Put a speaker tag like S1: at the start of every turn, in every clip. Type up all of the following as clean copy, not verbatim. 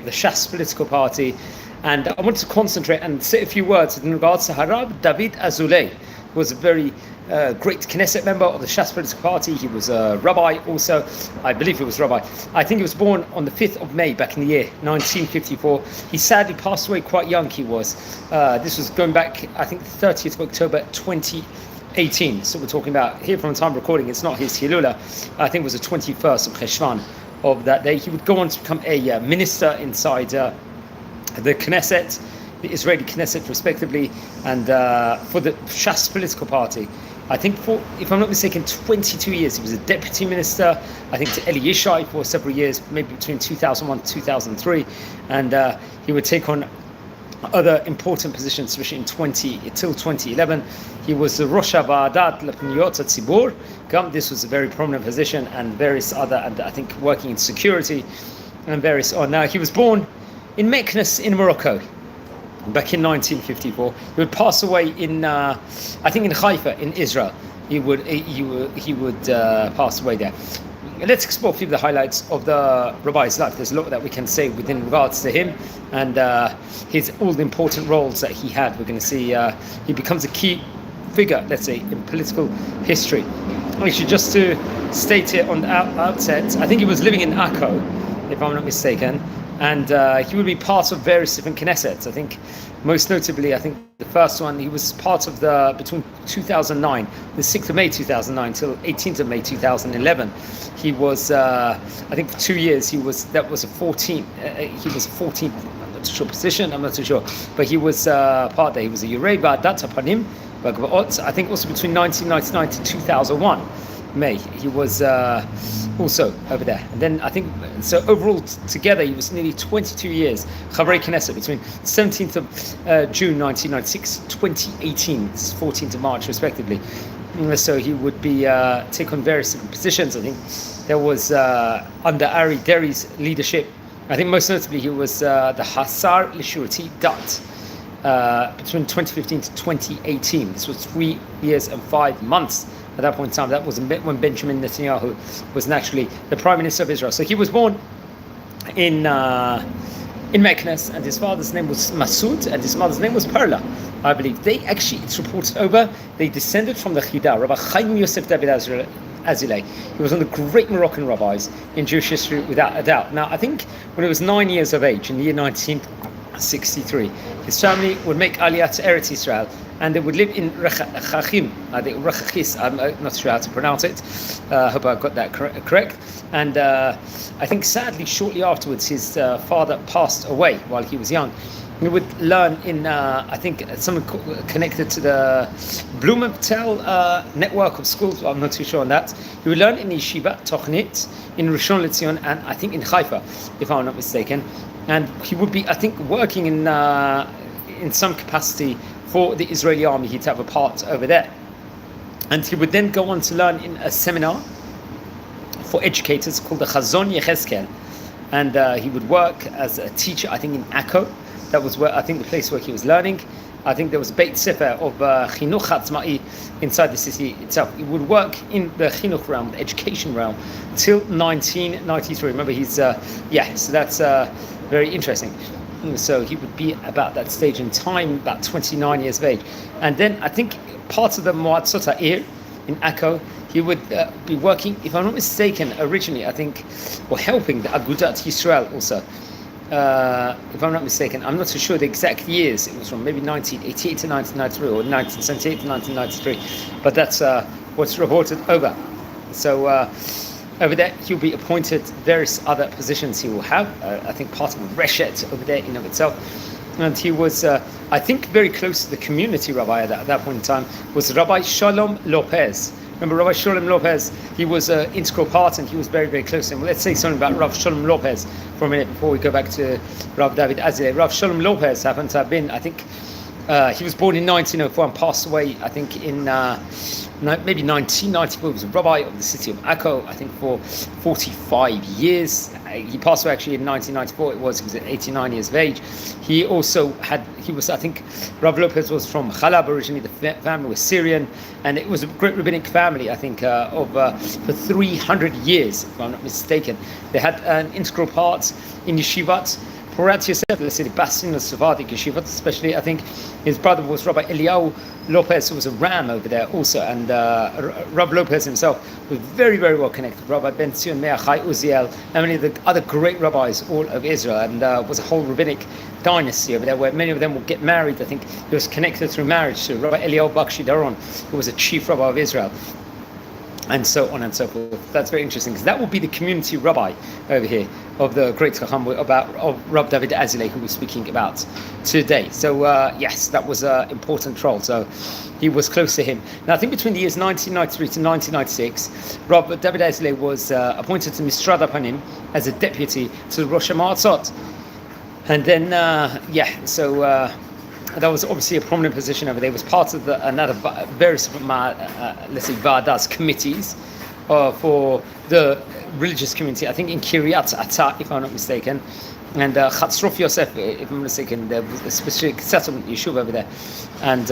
S1: of the Shas political party. And I want to concentrate and say a few words in regards to Rabbi David Azoulay, who was a very great Knesset member of the Shas political party. He was a rabbi also. I believe he was rabbi. I think he was born on the 5th of May back in the year 1954. He sadly passed away quite young, he was. This was going back, I think, the 30th of October 2018. So we're talking about, here from the time of recording, it's not his Hilula. I think it was the 21st of Cheshvan of that day. He would go on to become a minister inside the Knesset, the Israeli Knesset respectively, and for the Shas political party. I think for, if I'm not mistaken, 22 years. He was a deputy minister, I think, to Eli Yishai for several years, maybe between 2001 and 2003. And he would take on other important positions, especially until 2011. He was the Rosh Havadat L'Pniyot HaTzibur. This was a very prominent position, and various other, and I think working in security and various. Now, he was born in Meknes in Morocco back in 1954. He would pass away in, I think, in Haifa in Israel. He would pass away there. Let's explore a few of the highlights of the rabbi's life. There's a lot that we can say within regards to him and all the important roles that he had. We're going to see he becomes a key figure, let's say, in political history. Actually, just to state it on the outset, I think he was living in Akko, if I'm not mistaken. And he would be part of various different Knessets. I think, most notably, I think the first one, he was part of between 2009, the 6th of May 2009 till 18th of May 2011. He was, I think for 2 years, he was a 14th, I'm not too sure position, I'm not too sure. But he was part there. He was a Yurei Ba'adat HaPanim, I think also between 1999 to 2001. May. He was also over there. And then I think, so overall together, he was nearly 22 years, Chavrei Knesset, between 17th of June 1996, 2018, 14th of March, respectively. So he would be take on various different positions. I think there was, under Ari Deri's leadership, I think most notably he was the Hasar Lishurati Dat between 2015 to 2018. This was 3 years and 5 months. At that point in time, that was when Benjamin Netanyahu was naturally the Prime Minister of Israel. So he was born in Meknes, and his father's name was Masoud, and his mother's name was Perla, I believe. They actually, it's reported they descended from the Chida, Rabbi Chaim Yosef David Azoulay. He was one of the great Moroccan rabbis in Jewish history, without a doubt. Now, I think when he was 9 years of age, in the year 1963, his family would make Aliyah to Eretz Israel, and they would live in Rechachim, I'm not sure how to pronounce it. I hope I got that correct. And I think sadly, shortly afterwards, his father passed away while he was young. He would learn in, I think, something connected to the Blumenthal network of schools. I'm not too sure on that. He would learn in Yeshiva, Tochnit, in Rishon LeZion, and I think in Haifa, if I'm not mistaken. And he would be, I think, working in some capacity for the Israeli army. He'd have a part over there. And he would then go on to learn in a seminar for educators called the Chazon Yechezkel. And he would work as a teacher, I think, in Akko. That was where, I think, the place where he was learning. I think there was a Beit Sefer of Chinuch Hatzma'i inside the city itself. He would work in the Chinuch realm, the education realm, till 1993. Remember, he's, so that's very interesting. So he would be about that stage in time, about 29 years of age. And then I think part of the Moatzot Ha'ir in Akko, he would be working, if I'm not mistaken, originally, I think, or helping the Agudat Yisrael also. If I'm not mistaken, I'm not so sure the exact years it was from, maybe 1988 to 1993 or 1978 to 1993, but that's what's reported over. So over there, he'll be appointed various other positions he will have. I think part of Reshet over there in of itself. And he was, I think, very close to the community rabbi at that point in time, was Rabbi Shalom Lopez. Remember Rabbi Shalom Lopez, he was an integral part and he was very, very close to him. Let's say something about Rabbi Shalom Lopez for a minute before we go back to Rabbi David Azoulay. Rabbi Shalom Lopez happened to have been, I think, he was born in 1904 and passed away, I think, in maybe 1994. He was a rabbi of the city of Akko, I think, for 45 years. He passed away actually in 1994. He was at 89 years of age. He also I think, Rav Lopez was from Chalab originally. The family was Syrian, and it was a great rabbinic family, I think, for 300 years, if I'm not mistaken. They had an integral part in yeshivat Porat Yosef, let's say the bastion of Sephardic yeshivot, especially I think his brother was Rabbi Eliyahu Lopez, who was a ram over there also, and Rabbi Lopez himself was very, very well connected. Rabbi Ben Zion Meachai Uziel, and many of the other great rabbis all of Israel, and was a whole rabbinic dynasty over there where many of them would get married. I think he was connected through marriage to Rabbi Eliyahu Bakshi Daron, who was a chief rabbi of Israel, and so on and so forth. That's very interesting, because that will be the community rabbi over here of the great Chacham of Rabbi David Azoulay, who we're speaking about today. So yes, that was an important role. So he was close to him. Now I think between the years 1993 to 1996, Rabbi David Azoulay was appointed to Mishrad Panim as a deputy to Rosh Hamatzot. And then that was obviously a prominent position over there. It was part of another various, let's say, Vadas committees for the religious community. I think in Kiryat Ata, if I'm not mistaken, and Chatzrof Yosef, if I'm not mistaken, there was a specific settlement yeshuv over there, and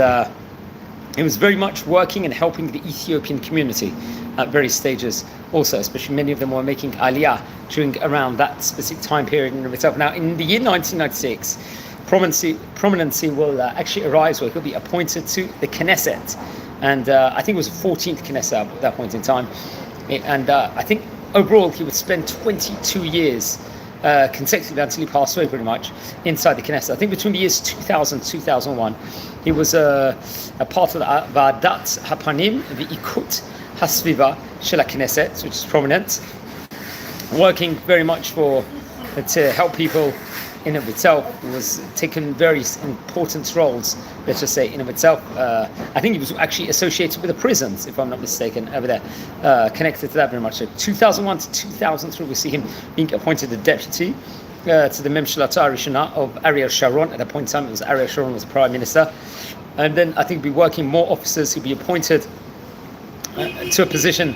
S1: he was very much working and helping the Ethiopian community at various stages. Also, especially many of them were making aliyah during around that specific time period in itself. Now, in the year 1996. Prominency will actually arise where he'll be appointed to the Knesset, and I think it was the 14th Knesset at that point in time, and I think overall he would spend 22 years consecutively until he passed away pretty much inside the Knesset. I think between the years 2000 2001 he was a part of the Vadat Hapanim V'ikut Hasviva Shel Knesset, which is prominent, working very much to help people in of itself, was taken very important roles, let's just say, in of itself. I think he was actually associated with the prisons, if I'm not mistaken, over there, connected to that very much. So 2001 to 2003, we see him being appointed the deputy to the Memshalat Rishonah of Ariel Sharon. At that point in time, it was Ariel Sharon was Prime Minister. And then I think he'll be working more officers who'll be appointed to a position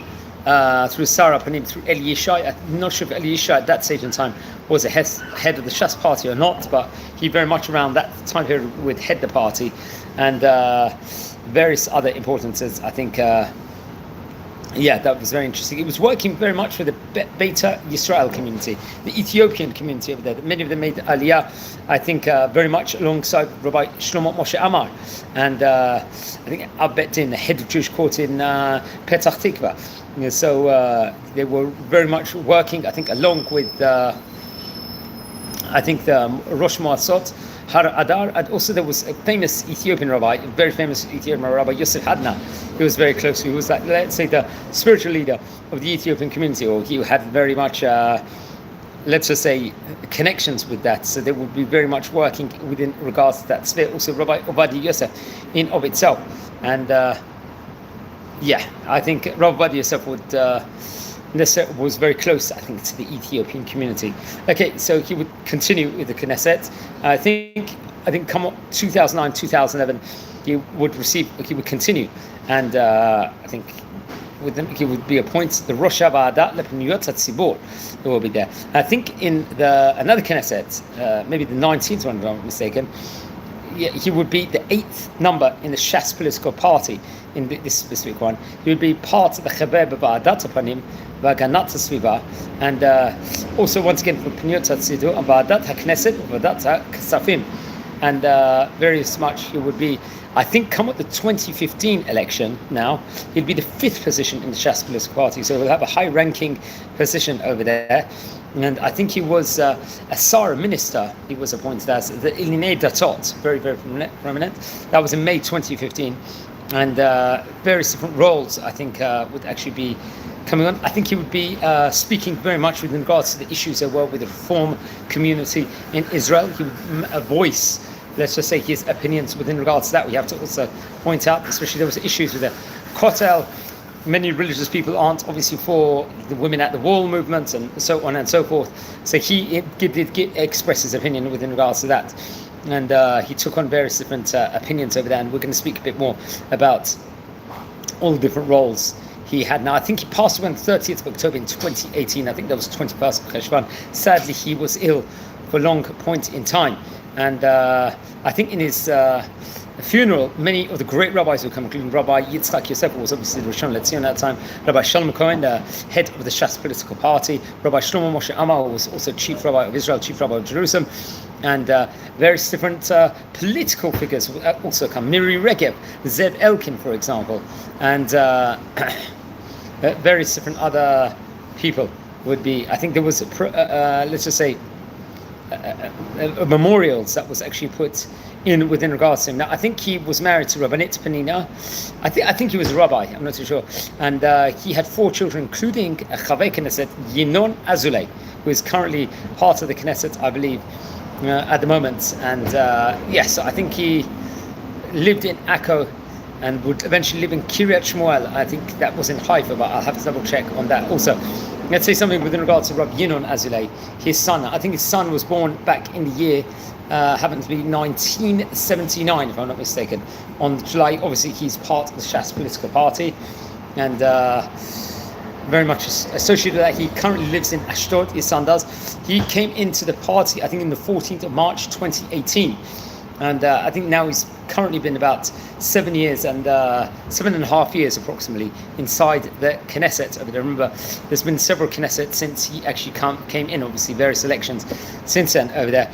S1: through Sarah Panim, through Eli Yishai. I'm not sure if Eli Yishai at that stage in time was a head of the Shas party or not, but he very much around that time period would head the party, and various other importances. I think, that was very interesting. He was working very much with the Beta Yisrael community, the Ethiopian community over there. Many of them made Aliyah, I think, very much alongside Rabbi Shlomo Moshe Amar, and I think Abed Din, the head of Jewish court in Petach Tikva. So they were very much working, I think, along with the Rosh Moatzot, Har Adar, and also there was a famous Ethiopian rabbi, a very famous Ethiopian rabbi, Yosef Hadna, who was very close. He was, let's say, the spiritual leader of the Ethiopian community, or he had very much, let's just say, connections with that. So they would be very much working within regards to that sphere. Also, Rabbi Obadiah Yosef in of itself, and I think Rabbi Obadiah Yosef was very close, I think, to the Ethiopian community. Okay, so he would continue with the Knesset. I think come 2009, 2011, he would continue, and I think with them he would be appointed the Rosh Hava'adah Lepniyot HaTzibur, who will be there. I think in another Knesset, maybe the 19th one, if I'm not mistaken, he would be the 8th number in the Shas political party. In this specific one, he would be part of the Chaber B'Va'adat HaPanim V'Haganat HaSviva, and also once again for Pniyot HaTzibur and Va'adat HaKnesset Va'adat HaKsafim, and various much. He would be, I think, come with the 2015 election now, he'd be the 5th position in the Shas political party, so he'll have a high-ranking position over there. And I think he was a Sarah minister. He was appointed as the Ilinei Datot, very, very prominent. That was in May 2015. And various different roles, I think, would actually be coming on. I think he would be speaking very much with regards to the issues that were with the Reform community in Israel. He would voice, let's just say, his opinions within regards to that. We have to also point out, especially there was issues with the Kotel. Many religious people aren't obviously for the women at the wall movement and so on and so forth. So he did express his opinion within regards to that. And he took on various different opinions over there, and we're going to speak a bit more about all the different roles he had. Now, I think he passed away on the 30th of October in 2018. I think that was 21st of Cheshvan. Sadly, he was ill for a long point in time. And I think in his funeral, many of the great rabbis will come, including Rabbi Yitzchak Yosef, who was obviously the Rishon LeZion at that time, Rabbi Shalom Cohen, the head of the Shas political party, Rabbi Shlomo Moshe Amar, who was also chief rabbi of Israel, chief rabbi of Jerusalem, and various different political figures will also come. Miri Regev, Zev Elkin, for example, and various different other people would be. I think there was, let's just say, memorials that was actually put in within regards to him. Now, I think he was married to Rabbanit Penina. I think he was a rabbi. I'm not too sure. And he had 4 children, including a Chavei Knesset, Yinon Azoulay, who is currently part of the Knesset, I believe, at the moment. And yes, I think he lived in Akko and would eventually live in Kiryat Shmuel. I think that was in Haifa, but I'll have to double check on that also. Let's say something with regards to Rabbi Yinon Azoulay, his son. I think his son was born back in the year, happened to be 1979, if I'm not mistaken, on July. Obviously, he's part of the Shas political party, and very much associated with that. He currently lives in Ashdod, his son does. He came into the party, I think, in the 14th of March 2018. And I think now he's currently been about 7 years and 7.5 years approximately inside the Knesset over there. Remember, there's been several Knesset since he actually came in, obviously various elections since then over there.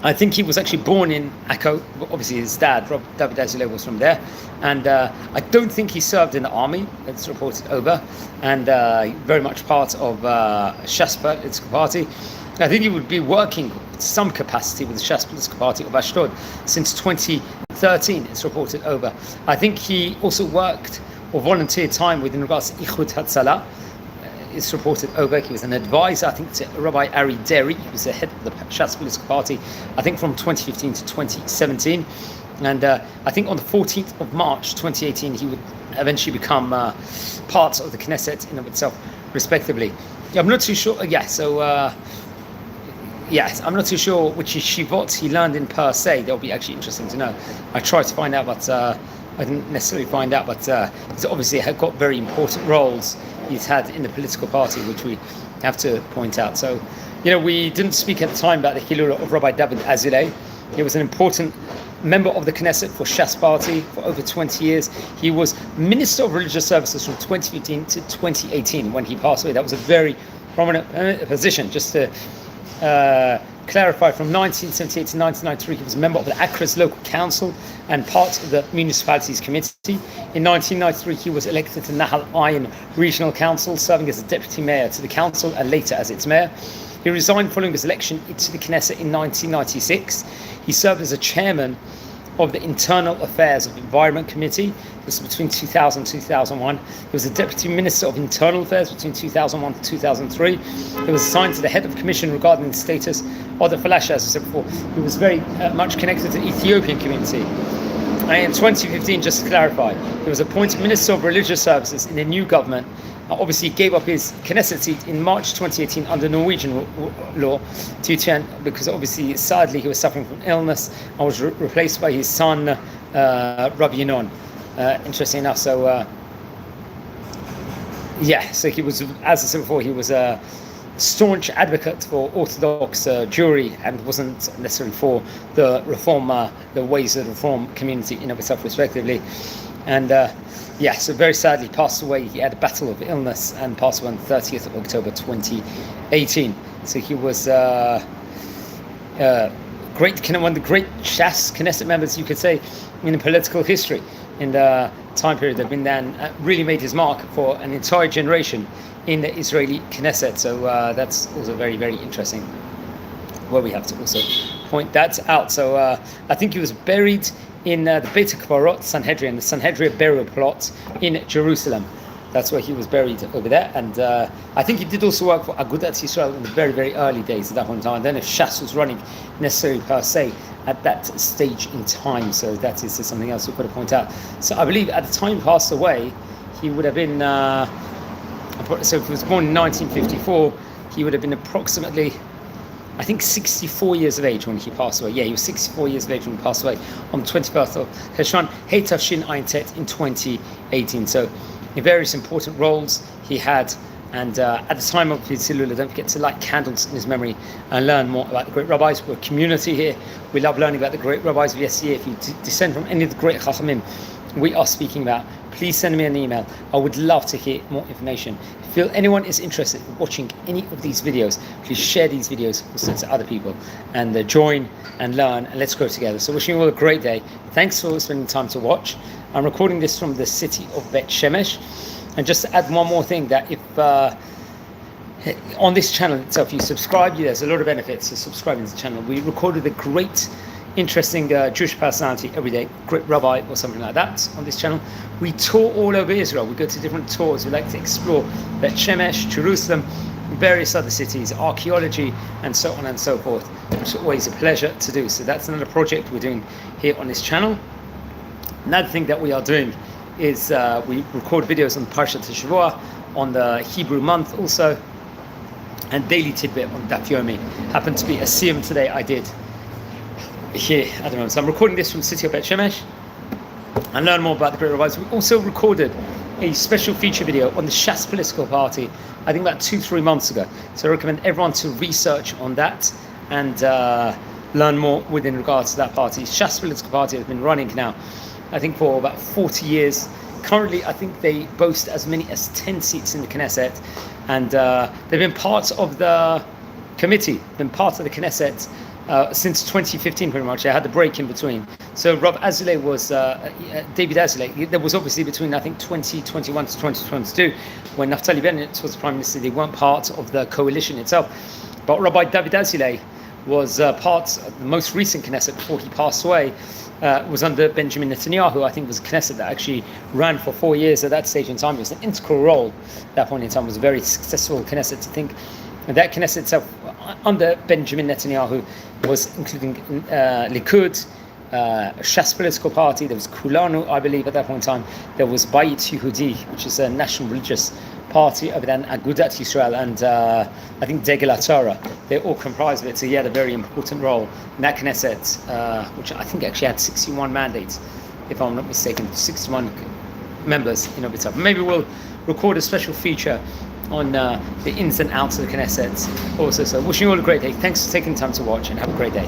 S1: I think he was actually born in Akko. Obviously his dad, Rabbi David Azoulay, was from there. And I don't think he served in the army, it's reported over, and very much part of Shas political party. I think he would be working to some capacity with the Shas political party of Ashdod since 2013, it's reported over. I think he also worked or volunteered time within regards to Ichud Hatzalah. It's reported over. He was an advisor, I think, to Rabbi Ari Deri. He was the head of the Shas political party, I think, from 2015 to 2017. And I think on the 14th of March 2018, he would eventually become part of the Knesset in of itself, respectively. I'm not too sure. Yes, I'm not too sure which yeshivot he learned in per se. That'll be actually interesting to know. I tried to find out, but I didn't necessarily find out. But he's obviously got very important roles he's had in the political party, which we have to point out. So, we didn't speak at the time about the Hilul of Rabbi David Azoulay. He was an important member of the Knesset for Shas Party for over 20 years. He was Minister of Religious Services from 2015 to 2018 when he passed away. That was a very prominent position. Just to clarify, from 1978 to 1993, he was a member of the Accra's local council and part of the municipalities committee. In 1993, he was elected to Nahal Ayin Regional Council, serving as a deputy mayor to the council and later as its mayor. He resigned following his election into the Knesset in 1996. He served as a chairman of the Internal Affairs of the Environment Committee. This was between 2000 and 2001. He was the Deputy Minister of Internal Affairs between 2001 to 2003. He was assigned to the head of commission regarding the status of the Falasha, as I said before. He was very much connected to the Ethiopian community. And in 2015, just to clarify, he was appointed Minister of Religious Services in the new government. Obviously, he gave up his Knesset seat in March 2018 under Norwegian law because obviously, sadly, he was suffering from illness and was replaced by his son, Rabbi Yinon. Interesting enough. So, so he was, as I said before, he was a staunch advocate for Orthodox Jewry and wasn't necessarily for the reform, the ways of the reform community in of itself, respectively. And so very sadly passed away. He had a battle of illness and passed away on the 30th of October 2018. So he was one of the great Shas Knesset members, you could say, in the political history in the time period that been there, and really made his mark for an entire generation in the Israeli Knesset. So that's also very, very interesting. Well, we have to also point that out. So I think he was buried in the Beit HaKvarot Sanhedrin, the Sanhedrin burial plot in Jerusalem. That's where he was buried over there. And I think he did also work for Agudat Yisrael in the very, very early days at that point in time. I don't know if Shas was running necessarily per se at that stage in time. So that is something else we've got to point out. So I believe at the time he passed away, he would have been, so if he was born in 1954, he would have been approximately, I think, 64 years of age when he passed away. Yeah, he was 64 years of age when he passed away on the 21st of Heshvan, Hey Tafshin Ayin Tet in 2018. So in various important roles, he had And at the time of his Hilula, don't forget to light candles in his memory and learn more about the great rabbis. We're a community here. We love learning about the great rabbis of yesteryear. If you descend from any of the great chachamim we are speaking about, please send me an email. I would love to hear more information. If you feel anyone is interested in watching any of these videos, please share these videos also to other people and join and learn, and let's grow together. So wishing you all a great day. Thanks for spending time to watch. I'm recording this from the city of Bet Shemesh. And just to add one more thing, that if on this channel itself you subscribe, there's a lot of benefits to subscribing to the channel. We recorded a great interesting Jewish personality every day, great rabbi or something like that on this channel. We tour all over Israel. We go to different tours. We like to explore Bet Shemesh, Jerusalem, various other cities, archaeology, and so on and so forth, which is always a pleasure to do. So that's another project we're doing here on this channel. Another thing that we are doing is we record videos on Parshat Shavua, on the Hebrew month also, and daily tidbit on Daf Yomi. Happened to be a siyum today I did here at the moment. So I'm recording this from the city of Bet Shemesh and learn more about the great rabbis. We also recorded a special feature video on the Shas political party, I think about 2-3 months ago. So I recommend everyone to research on that and learn more within regards to that party. Shas political party has been running now, I think, for about 40 years. Currently, I think they boast as many as 10 seats in the Knesset, and they've been part of the committee, been part of the Knesset since 2015 pretty much. They had the break in between. So Rabbi Azoulay was, David Azoulay, there was obviously between I think 2021 to 2022, when Naftali Bennett was the Prime Minister, they weren't part of the coalition itself. But Rabbi David Azoulay was part of the most recent Knesset before he passed away, was under Benjamin Netanyahu. I think it was a Knesset that actually ran for 4 years at that stage in time. It was an integral role at that point in time. It was a very successful Knesset, to think. And that Knesset itself, under Benjamin Netanyahu, was including Likud, Shas political party. There was Kulanu, I believe, at that point in time. There was Bayit Yehudi, which is a national religious party, over then Agudat Yisrael, and I think Degel HaTorah. They all comprised of it. So he had a very important role in that Knesset, which I think actually had 61 mandates, if I'm not mistaken, 61 members in of itself. Maybe we'll record a special feature on the ins and outs of the Knesset also. So wishing you all a great day. Thanks for taking the time to watch, and have a great day.